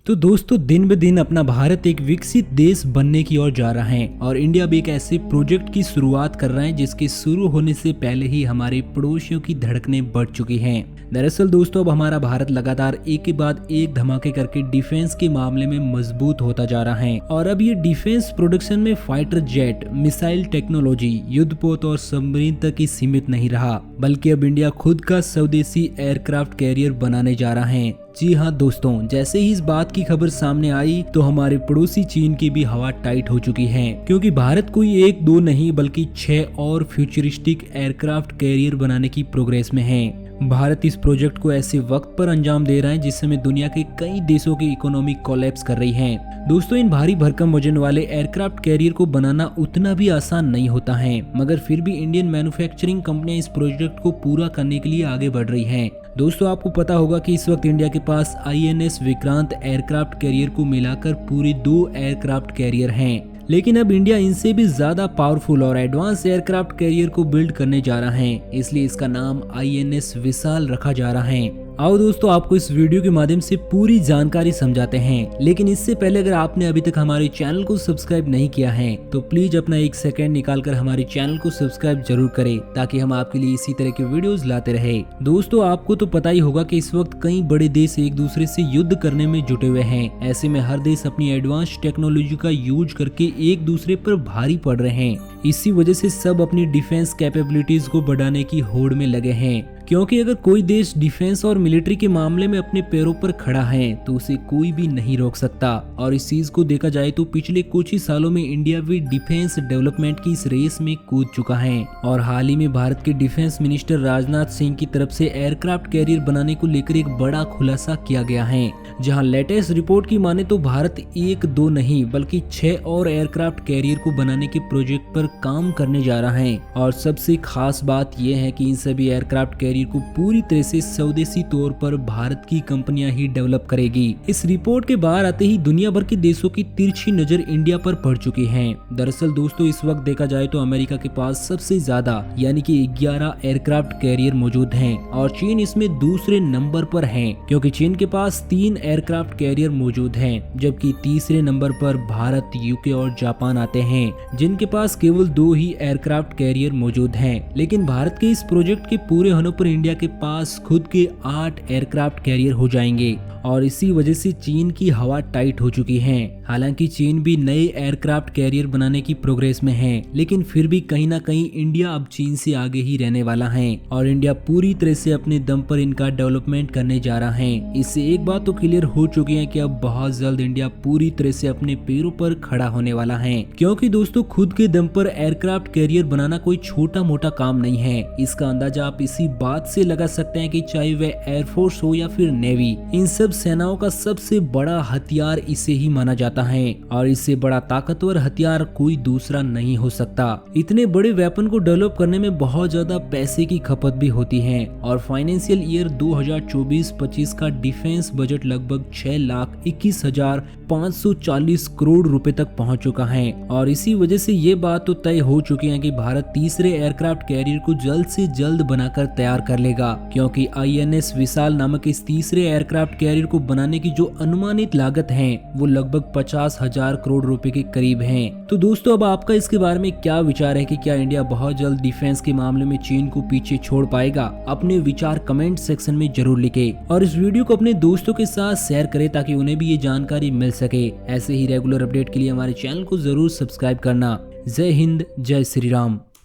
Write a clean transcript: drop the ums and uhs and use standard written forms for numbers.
तो दोस्तों दिन ब दिन अपना भारत एक विकसित देश बनने की ओर जा रहा है और इंडिया भी एक ऐसे प्रोजेक्ट की शुरुआत कर रहा है जिसके शुरू होने से पहले ही हमारे पड़ोसियों की धड़कनें बढ़ चुकी हैं। दरअसल दोस्तों अब हमारा भारत लगातार एक के बाद एक धमाके करके डिफेंस के मामले में मजबूत होता जा रहा है और अब ये डिफेंस प्रोडक्शन में फाइटर जेट, मिसाइल टेक्नोलॉजी, युद्धपोत और सबमरीन तक ही सीमित नहीं रहा, बल्कि अब इंडिया खुद का स्वदेशी एयरक्राफ्ट कैरियर बनाने जा रहा है। जी हाँ दोस्तों, जैसे ही इस बात की खबर सामने आई तो हमारे पड़ोसी चीन की भी हवा टाइट हो चुकी है, क्योंकि भारत कोई एक दो नहीं बल्कि 6 और फ्यूचरिस्टिक एयरक्राफ्ट कैरियर बनाने की प्रोग्रेस में है। भारत इस प्रोजेक्ट को ऐसे वक्त पर अंजाम दे रहा है जिस समय दुनिया के कई देशों की इकोनॉमी कोलैप्स कर रही है। दोस्तों इन भारी भरकम वजन वाले एयरक्राफ्ट कैरियर को बनाना उतना भी आसान नहीं होता है, मगर फिर भी इंडियन मैन्युफैक्चरिंग कंपनियां इस प्रोजेक्ट को पूरा करने के लिए आगे बढ़ रही हैं। दोस्तों आपको पता होगा कि इस वक्त इंडिया के पास INS विक्रांत एयरक्राफ्ट कैरियर को मिलाकर पूरे 2 एयरक्राफ्ट कैरियर हैं, लेकिन अब इंडिया इनसे भी ज्यादा पावरफुल और एडवांस एयरक्राफ्ट कैरियर को बिल्ड करने जा रहा है, इसलिए इसका नाम INS विशाल रखा जा रहा है। आओ दोस्तों आपको इस वीडियो के माध्यम से पूरी जानकारी समझाते हैं, लेकिन इससे पहले अगर आपने अभी तक हमारे चैनल को सब्सक्राइब नहीं किया है तो प्लीज अपना 1 सेकंड निकालकर हमारे चैनल को सब्सक्राइब जरूर करें, ताकि हम आपके लिए इसी तरह के वीडियोस लाते रहे। दोस्तों आपको तो पता ही होगा कि इस वक्त कई बड़े देश एक दूसरे से युद्ध करने में जुटे हुए हैं। ऐसे में हर देश अपनी एडवांस टेक्नोलॉजी का यूज करके एक दूसरे पर भारी पड़ रहे हैं। इसी वजह से सब अपनी डिफेंस कैपेबिलिटीज को बढ़ाने की होड़ में लगे हैं, क्योंकि अगर कोई देश डिफेंस और मिलिट्री के मामले में अपने पैरों पर खड़ा है तो उसे कोई भी नहीं रोक सकता। और इस चीज को देखा जाए तो पिछले कुछ ही सालों में इंडिया भी डिफेंस डेवलपमेंट की इस रेस में कूद चुका है और हाल ही में भारत के डिफेंस मिनिस्टर राजनाथ सिंह की तरफ से एयरक्राफ्ट कैरियर बनाने को लेकर एक बड़ा खुलासा किया गया है, जहां लेटेस्ट रिपोर्ट की माने तो भारत 1-2 नहीं बल्कि 6 और एयरक्राफ्ट कैरियर को बनाने के प्रोजेक्ट पर काम करने जा रहा है। और सबसे खास बात यह है कि इन सभी एयरक्राफ्ट कैरियर को पूरी तरह से स्वदेशी तौर पर भारत की कंपनियां ही डेवलप करेगी। इस रिपोर्ट के बाहर आते ही दुनिया भर के देशों की तिरछी नजर इंडिया पर पड़ चुकी है। दरअसल दोस्तों इस वक्त देखा जाए तो अमेरिका के पास सबसे ज्यादा यानी कि 11 एयरक्राफ्ट कैरियर मौजूद हैं और चीन इसमें दूसरे नंबर पर है, क्योंकि चीन के पास 3 एयरक्राफ्ट कैरियर मौजूद हैं, जबकि तीसरे नंबर पर भारत, यूके और जापान आते हैं जिनके पास केवल 2 ही एयरक्राफ्ट कैरियर मौजूद हैं। लेकिन भारत के इस प्रोजेक्ट के पूरे होने पर इंडिया के पास खुद के 8 एयरक्राफ्ट कैरियर हो जाएंगे और इसी वजह से चीन की हवा टाइट हो चुकी है। हालांकि चीन भी नए एयरक्राफ्ट कैरियर बनाने की प्रोग्रेस में है, लेकिन फिर भी कहीं ना कहीं इंडिया अब चीन से आगे ही रहने वाला है और इंडिया पूरी तरह से अपने दम पर इनका डेवलपमेंट करने जा रहा है। इससे एक बात तो क्लियर हो चुकी है कि अब बहुत जल्द इंडिया पूरी तरह से अपने पैरों पर खड़ा होने वाला है, क्योंकि दोस्तों खुद के दम पर एयरक्राफ्ट कैरियर बनाना कोई छोटा मोटा काम नहीं है। इसका अंदाजा आप इसी बात से लगा सकते हैं कि चाहे वह एयरफोर्स हो या फिर नेवी, इन सब सेनाओं का सबसे बड़ा हथियार इसे ही माना जाता है और इससे बड़ा ताकतवर हथियार कोई दूसरा नहीं हो सकता। इतने बड़े वेपन को डेवलप करने में बहुत ज्यादा पैसे की खपत भी होती है और फाइनेंशियल ईयर 2024-25 का डिफेंस बजट लगभग 6,21,540 करोड़ रुपए तक पहुंच चुका है और इसी वजह से ये बात तो तय हो चुकी है कि भारत तीसरे एयरक्राफ्ट कैरियर को जल्द से जल्द बनाकर तैयार कर लेगा, क्योंकि INS विशाल नामक इस तीसरे एयरक्राफ्ट कैरियर को बनाने की जो अनुमानित लागत है वो लगभग 50,000 करोड़ रुपए के करीब है। तो दोस्तों अब आपका इसके बारे में क्या विचार है कि क्या इंडिया बहुत जल्द डिफेंस के मामले में चीन को पीछे छोड़ पाएगा? अपने विचार कमेंट सेक्शन में जरूर लिखें और इस वीडियो को अपने दोस्तों के साथ शेयर करें ताकि उन्हें भी ये जानकारी मिल सके। ऐसे ही रेगुलर अपडेट के लिए हमारे चैनल को जरूर सब्सक्राइब करना। जय हिंद, जय श्री राम।